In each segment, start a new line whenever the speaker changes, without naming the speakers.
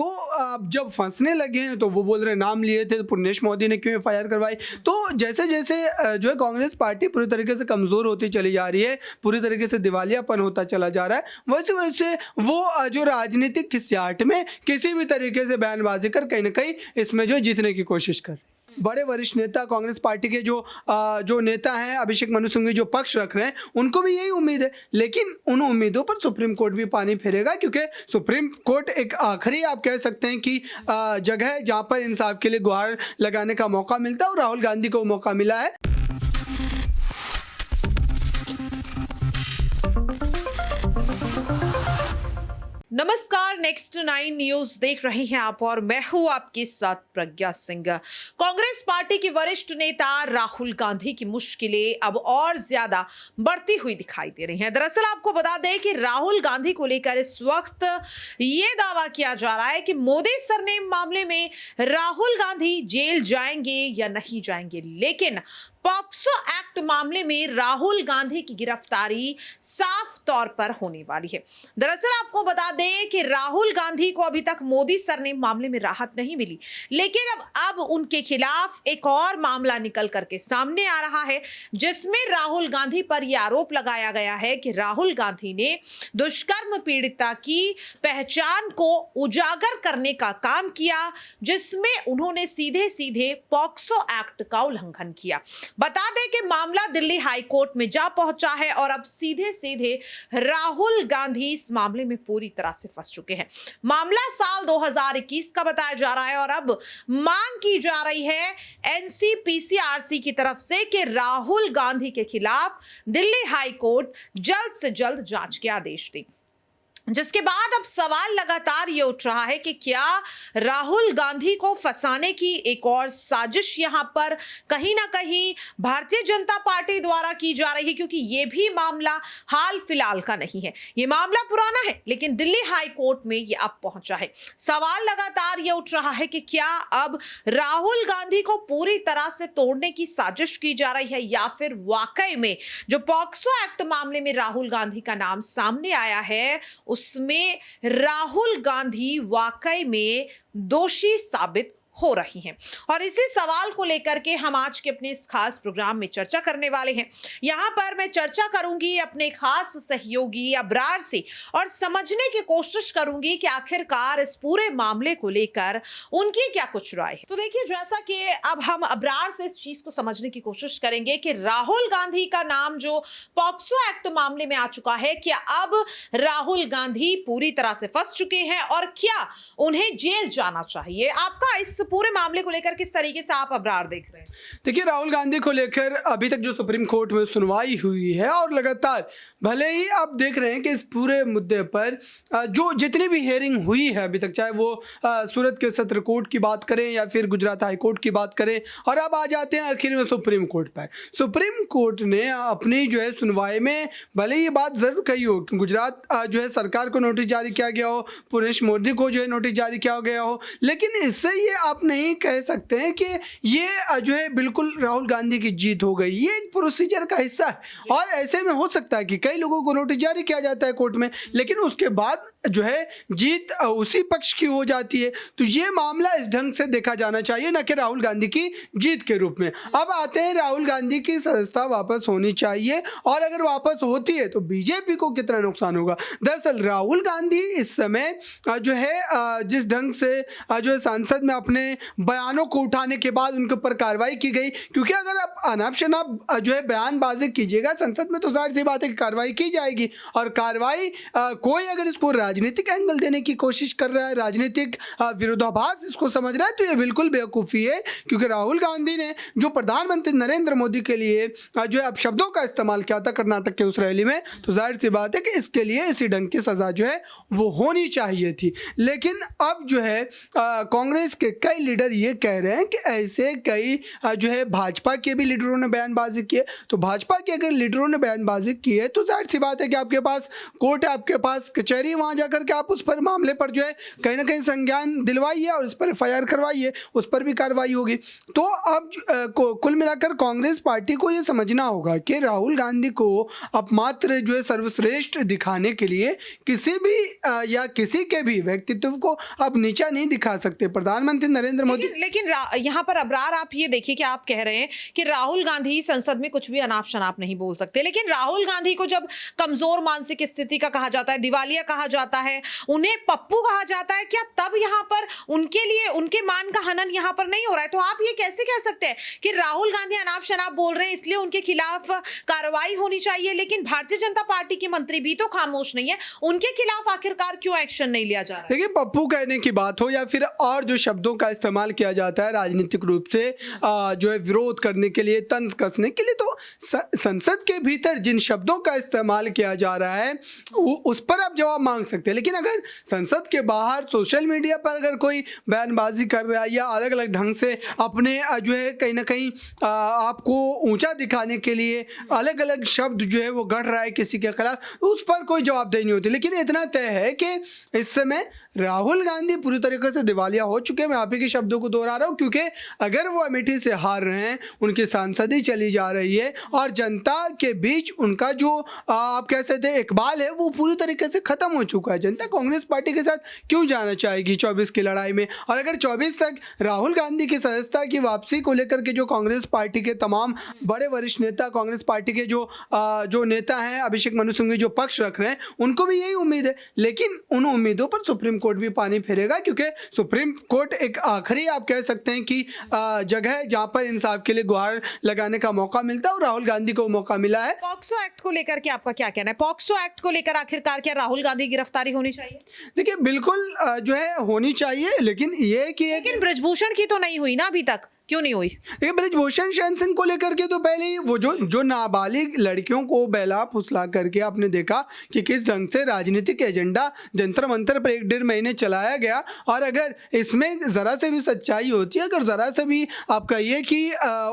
तो अब जब फंसने लगे हैं तो वो बोल रहे नाम लिए थे तो पुर्णेश मोदी ने क्यों एफआईआर करवाई। तो जैसे जैसे जो है कांग्रेस पार्टी पूरी तरीके से कमज़ोर होती चली जा रही है, पूरी तरीके से दिवालियापन होता चला जा रहा है, वैसे वैसे वो जो राजनीतिक खिसियाट में किसी भी तरीके से बयानबाजी कर कहीं ना कहीं इसमें जो जीतने की कोशिश कर बड़े वरिष्ठ नेता कांग्रेस पार्टी के जो नेता हैं अभिषेक मनु सिंघवी जो पक्ष रख रहे हैं उनको भी यही उम्मीद है, लेकिन उन उम्मीदों पर सुप्रीम कोर्ट भी पानी फेरेगा, क्योंकि सुप्रीम कोर्ट एक आखिरी आप कह सकते हैं कि जगह है जहां पर इंसाफ के लिए गुहार लगाने का मौका मिलता है और राहुल गांधी को मौका मिला है।
नमस्कार, नेक्स्ट 9 न्यूज देख रहे हैं आप और मैं हूं आपके साथ प्रज्ञा सिंह। कांग्रेस पार्टी के वरिष्ठ नेता राहुल गांधी की मुश्किलें अब और ज्यादा बढ़ती हुई दिखाई दे रही हैं। दरअसल आपको बता दें कि राहुल गांधी को लेकर इस वक्त ये दावा किया जा रहा है कि मोदी सरनेम मामले में राहुल गांधी जेल जाएंगे या नहीं जाएंगे, लेकिन पॉक्सो एक्ट मामले में राहुल गांधी की गिरफ्तारी साफ तौर पर होने वाली है। दरअसल आपको बता दें कि राहुल गांधी को अभी तक मोदी सरनेम मामले में राहत नहीं मिली, लेकिन अब उनके खिलाफ एक और मामला निकल करके सामने आ रहा है, जिसमें राहुल गांधी पर यह आरोप लगाया गया है कि राहुल गांधी ने दुष्कर्म पीड़िता की पहचान को उजागर करने का काम किया, जिसमें उन्होंने सीधे सीधे पॉक्सो एक्ट का उल्लंघन किया। बता दें कि मामला दिल्ली हाई कोर्ट में जा पहुंचा है और अब सीधे सीधे राहुल गांधी इस मामले में पूरी तरह से फंस चुके हैं। मामला साल 2021 का बताया जा रहा है और अब मांग की जा रही है एनसीपीसीआरसी की तरफ से कि राहुल गांधी के खिलाफ दिल्ली हाई कोर्ट जल्द से जल्द जांच के आदेश दे। जिसके बाद अब सवाल लगातार ये उठ रहा है कि क्या राहुल गांधी को फंसाने की एक और साजिश यहां पर कहीं ना कहीं भारतीय जनता पार्टी द्वारा की जा रही है, क्योंकि ये भी मामला हाल फिलहाल का नहीं है, ये मामला पुराना है, लेकिन दिल्ली हाई कोर्ट में ये अब पहुंचा है। सवाल लगातार ये उठ रहा है कि क्या अब राहुल गांधी को पूरी तरह से तोड़ने की साजिश की जा रही है, या फिर वाकई में जो पॉक्सो एक्ट मामले में राहुल गांधी का नाम सामने आया है उसमें राहुल गांधी वाकई में दोषी साबित हो रही हैं। और इसी सवाल को लेकर के हम आज के अपने इस खास प्रोग्राम में चर्चा करने वाले हैं। यहां पर मैं चर्चा करूंगी अपने खास सहयोगी अब्रार से और समझने की कोशिश करूंगी कि आखिरकार इस पूरे मामले को लेकर उनकी क्या कुछ राय है। तो देखिए, जैसा कि अब हम अब्रार से इस चीज को समझने की कोशिश करेंगे कि राहुल गांधी का नाम जो पॉक्सो एक्ट मामले में आ चुका है, क्या अब राहुल गांधी पूरी तरह से फंस चुके हैं और क्या उन्हें जेल जाना चाहिए? आपका इस पूरे मामले को लेकर किस तरीके से आप अब्रार देख रहे हैं?
देखिए, राहुल गांधी को लेकर अभी तक जो सुप्रीम कोर्ट में सुनवाई हुई है और लगातार भले ही आप देख रहे हैं कि इस पूरे मुद्दे पर जो जितनी भी हियरिंग हुई है अभी तक, चाहे वो सूरत के सत्र कोर्ट की बात करें या फिर गुजरात हाई कोर्ट की बात करें, और अब आ जाते हैं आखिर में सुप्रीम कोर्ट पर। सुप्रीम कोर्ट ने अपनी जो है सुनवाई में भले ये बात जरूर कही हो कि गुजरात जो है सरकार को नोटिस जारी किया गया हो, पुर्णेश मोदी को जो है नोटिस जारी किया गया हो, लेकिन इससे ये आप नहीं कह सकते हैं कि ये जो है बिल्कुल राहुल गांधी की जीत हो गई। ये एक प्रोसीजर का हिस्सा है और ऐसे में हो सकता है कि कई लोगों को नोटिस जारी किया जाता है कोर्ट में, लेकिन उसके बाद जो है जीत उसी पक्ष की हो जाती है। तो ये मामला इस ढंग से देखा जाना चाहिए, न कि राहुल गांधी की जीत के रूप में। अब आते हैं, राहुल गांधी की सदस्यता वापस होनी चाहिए और अगर वापस होती है तो बीजेपी को कितना नुकसान होगा। दरअसल राहुल गांधी इस समय जो है जिस ढंग से जो है संसद में अपने बयानों को उठाने के बाद उनके ऊपर कार्रवाई की गई, क्योंकि अगर आप अनाप शनाप जो है बयानबाजी कीजिएगा संसद में तो जाहिर सी बात है कि कार्रवाई की जाएगी। और कार्रवाई कोई अगर इसको राजनीतिक एंगल देने की कोशिश कर रहा है, राजनीतिक विरोधाभास इसको समझ रहा है, तो ये बिल्कुल बेवकूफ़ी है। क्योंकि राहुल गांधी ने जो प्रधानमंत्री नरेंद्र मोदी के लिए जो है अपशब्दों का इस्तेमाल किया था कर्नाटक के उस रैली में, तो जाहिर सी बात है कि इसके लिए इसी ढंग की सज़ा जो है वो होनी चाहिए थी। लेकिन अब जो है कांग्रेस के कई लीडर ये कह रहे हैं कि ऐसे कई जो है भाजपा के भी लीडरों ने बयानबाजी की है। तो भाजपा के अगर लीडरों ने बयानबाजी की है तो जाहिर सी बात है कि आपके पास कोर्ट है, आपके पास कचहरी, वहाँ जाकर के आप उस पर मामले पर जो है कहीं ना कहीं संज्ञान दिलवाइए और उस पर FIR करवाइए, उस पर भी कार्रवाई होगी। तो अब कुल मिलाकर कांग्रेस पार्टी को ये समझना होगा कि राहुल गांधी को अब मात्र जो है सर्वश्रेष्ठ दिखाने के लिए किसी भी या किसी के भी व्यक्तित्व को आप नीचा नहीं दिखा सकते। प्रधानमंत्री नरेंद्र मोदी
लेकिन यहाँ पर अबरार आप ये देखिए कि आप कह रहे हैं कि राहुल गांधी संसद में कुछ भी अनाप शनाप नहीं बोल सकते, लेकिन राहुल गांधी को जब कमजोर मानसिक स्थिति का कहा जाता है, दिवालिया कहा जाता है, उन्हें पप्पू कहा जाता है, क्या तब यहाँ पर उनके लिए उनके मान का हनन यहाँ पर नहीं हो रहा है? तो आप ये कैसे कह सकते हैं कि राहुल गांधी अनाप शनाप बोल रहे हैं इसलिए उनके खिलाफ कार्रवाई होनी चाहिए, लेकिन भारतीय जनता पार्टी के मंत्री भी तो खामोश नहीं है, उनके खिलाफ आखिरकार क्यों एक्शन नहीं लिया जा रहा है?
देखिए, पप्पू कहने की बात हो या फिर और जो शब्दों का इस्तेमाल किया जाता है राजनीतिक रूप से जो है विरोध करने के लिए, तंज कसने के लिए, तो संसद के भीतर जिन शब्दों का इस्तेमाल किया जा रहा है उस पर आप जवाब मांग सकते हैं। लेकिन अगर संसद के बाहर सोशल मीडिया पर अगर कोई बयानबाजी कर रहा है या अलग अलग ढंग से अपने जो है कहीं ना कहीं आपको ऊंचा दिखाने के लिए अलग अलग शब्द जो है वो गढ़ रहा है किसी के खिलाफ, उस पर कोई जवाबदेही नहीं होती। लेकिन इतना तय है कि इस समय राहुल गांधी पूरी तरीके से दिवालिया हो चुके हैं। मैं आप ही के शब्दों को दोहरा रहा हूँ क्योंकि अगर वो अमेठी से हार रहे हैं, उनकी सांसदी चली जा रही है और जनता के बीच उनका जो आप कह सकते हैं इकबाल है वो पूरी तरीके से खत्म हो चुका है। जनता कांग्रेस पार्टी के साथ क्यों जाना चाहेगी 24 की लड़ाई में? और अगर 24 तक राहुल गांधी की सदस्यता की वापसी को लेकर के जो कांग्रेस पार्टी के तमाम बड़े वरिष्ठ नेता, कांग्रेस पार्टी के जो नेता हैं, अभिषेक मनु सिंघवी जो पक्ष रख रहे हैं, उनको भी यही उम्मीद है। लेकिन उन उम्मीदों पर सुप्रीम कोर्ट भी पानी फेरेगा क्योंकि सुप्रीम कोर्ट एक आखिरी आप कह सकते हैं कि जगह है जहां पर इंसाफ के लिए गुहार लगाने का मौका मिलता है और राहुल गांधी को मौका मिला है।
पॉक्सो एक्ट को लेकर के आपका क्या कहना है? पॉक्सो एक्ट को लेकर आखिरकार क्या राहुल गांधी की गिरफ्तारी होनी चाहिए?
देखिए, बिल्कुल जो है होनी चाहिए, लेकिन ये कि
लेकिन ब्रजभूषण की तो नहीं हुई ना अभी तक, क्यों नहीं हुई?
ये ब्रजभूषण शरण सिंह को लेकर के तो पहले ही वो जो नाबालिग लड़कियों को बहला फुसला करके आपने देखा कि किस ढंग से राजनीतिक एजेंडा जंतर मंतर पर 1-1.5 महीने चलाया गया। और अगर इसमें ज़रा से भी सच्चाई होती है, अगर ज़रा से भी आप कहिए कि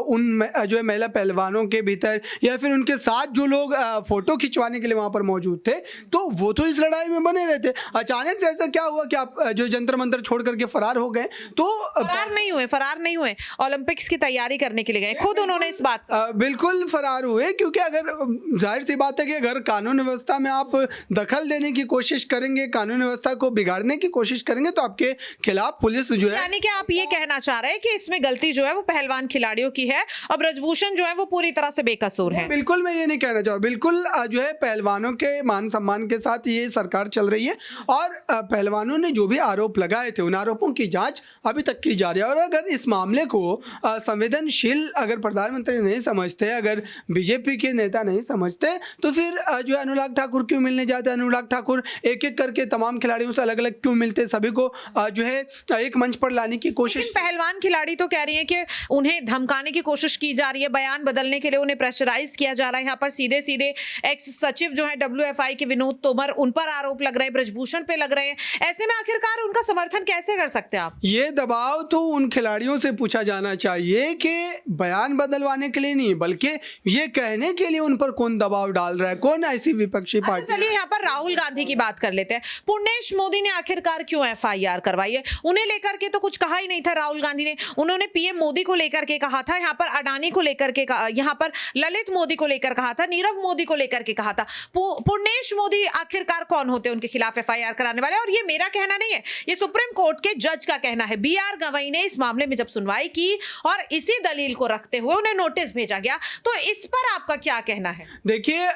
उन जो है महिला पहलवानों के भीतर या फिर उनके साथ जो लोग फोटो खिंचवाने के लिए वहाँ पर मौजूद थे, तो वो तो इस लड़ाई में बने रहते। अचानक से ऐसा क्या हुआ कि आप जो जंतर मंतर छोड़ करके फरार हो गए? तो
फरार नहीं हुए, ओलंपिक्स की तैयारी करने के लिए गए, खुद उन्होंने इस बात
बिल्कुल फरार हुए। क्योंकि अगर जाहिर सी बात है कि अगर कानून व्यवस्था में आप दखल देने की कोशिश करेंगे, कानून व्यवस्था को बिगाड़ने की कोशिश करेंगे, तो आपके खिलाफ पुलिस जो है,
यानी कि आप ये कहना चाह रहे हैं कि इसमें गलती जो है वो पहलवान खिलाड़ियों की है और ब्रजभूषण जो है वो पूरी तरह से बेकसूर है?
बिल्कुल मैं ये नहीं कहना चाहूँ। बिल्कुल जो है पहलवानों के मान सम्मान के साथ ये सरकार चल रही है और पहलवानों ने जो भी आरोप लगाए थे उन आरोपों की जांच अभी तक की जा रही है। और अगर इस मामले को संवेदनशील अगर प्रधानमंत्री नहीं समझते, अगर बीजेपी के नेता नहीं समझते, तो फिर जो है अनुराग ठाकुर क्यों मिलने जाते? अनुराग ठाकुर एक एक करके तमाम खिलाड़ियों से अलग अलग क्यों मिलते? सभी को जो है एक मंच पर लाने की कोशिश।
पहलवान खिलाड़ी तो कह रही है कि उन्हें धमकाने की कोशिश की जा रही है, बयान बदलने के लिए उन्हें प्रेशराइज किया जा रहा है। यहाँ पर सीधे सीधे एक्स सचिव जो है WFI के विनोद तोमर, उन पर आरोप लग रहे हैं, ब्रजभूषण पे लग रहे हैं। ऐसे में आखिरकार उनका समर्थन कैसे कर सकते हैं आप?
ये दबाव तो उन खिलाड़ियों से पूछा जाना चाहिए कि बयान बदलवाने के लिए नहीं, बल्कि ये कहने के लिए उन पर कौन दबाव डाल रहा है, कौन ऐसी विपक्षी पार्टी।
चलिए यहाँ पर राहुल गांधी की बात कर लेते हैं। पुण्येश मोदी ने आखिरकार क्यों FIR करवाई है? उन्हें लेकर के तो कुछ कहा ही नहीं था राहुल गांधी ने। उन्होंने PM मोदी को लेकर के कहा था, यहाँ पर अडानी को लेकर के कहा, यहाँ पर ललित मोदी को लेकर कहा था, नीरव मोदी को लेकर के कहा था। पुण्येश मोदी आखिरकार कौन होते हैं उनके खिलाफ FIR कराने वाले? और ये मेरा कहना नहीं है, ये सुप्रीम कोर्ट के जज का कहना है। BR गवई ने इस मामले में जब सुनवाई की और इसी दलील को रखते हुए उन्हें नोटिस भेजा गया, तो इस पर आपका क्या कहना है?
देखिए,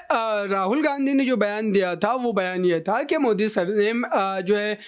राहुल गांधी ने जो बयान दिया था वो बयान ये था कि मोदी सरनेम जो है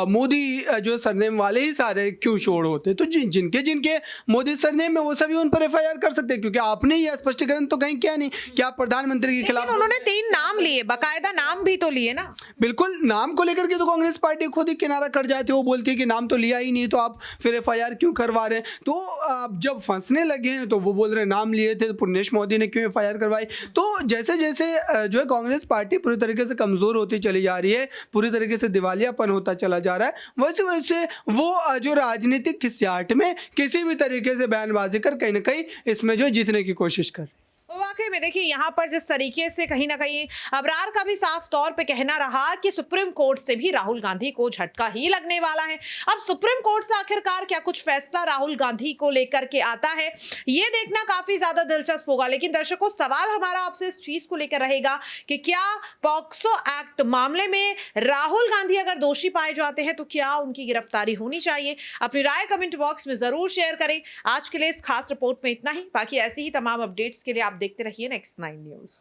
मोदी जो सरनेम वाले ही सारे क्यों चोर होते, तो जिनके जिनके मोदी सरनेम है वो सभी उन पर FIR कर सकते हैं। क्योंकि आपने ये स्पष्टीकरण तो कहीं किया नहीं कि आप प्रधानमंत्री के खिलाफ।
उन्होंने 3 नाम लिए, बाकायदा नाम भी तो लिए ना।
बिल्कुल, नाम को लेकर के तो कांग्रेस पार्टी खुद ही किनारा कर जाती है, वो बोलती है कि नाम तो लिया ही नहीं, तो आप फिर FIR क्यों करवा रहे हैं? तो अब जब फंसने लगे हैं तो वो बोल रहे नाम लिए थे तो पुण्येश मोदी ने क्यों एफआईआर करवाई। तो जैसे जैसे जो है कांग्रेस पार्टी पूरी तरीके से कमज़ोर होती चली जा रही है, पूरी तरीके से दिवालियापन होता चला जा रहा है, वैसे वैसे वो जो राजनीतिक खिसियाट में किसी भी तरीके से बयानबाजी कर कहीं ना कहीं इसमें जो है जीतने की कोशिश कर।
वाकई में देखिए यहाँ पर जिस तरीके से कहीं ना कहीं अबरार का भी साफ तौर पे कहना रहा कि सुप्रीम कोर्ट से भी राहुल गांधी को झटका ही लगने वाला है। अब सुप्रीम कोर्ट से आखिरकार क्या कुछ फैसला राहुल गांधी को लेकर के आता है, ये देखना काफी ज्यादा दिलचस्प होगा। लेकिन दर्शकों, सवाल हमारा आपसे इस चीज को लेकर रहेगा कि क्या पॉक्सो एक्ट मामले में राहुल गांधी अगर दोषी पाए जाते हैं तो क्या उनकी गिरफ्तारी होनी चाहिए? अपनी राय कमेंट बॉक्स में जरूर शेयर करें। आज के लिए इस खास रिपोर्ट में इतना ही। बाकी ऐसी ही तमाम अपडेट्स के लिए आप देखते रहिए नेक्स्ट 9 न्यूज।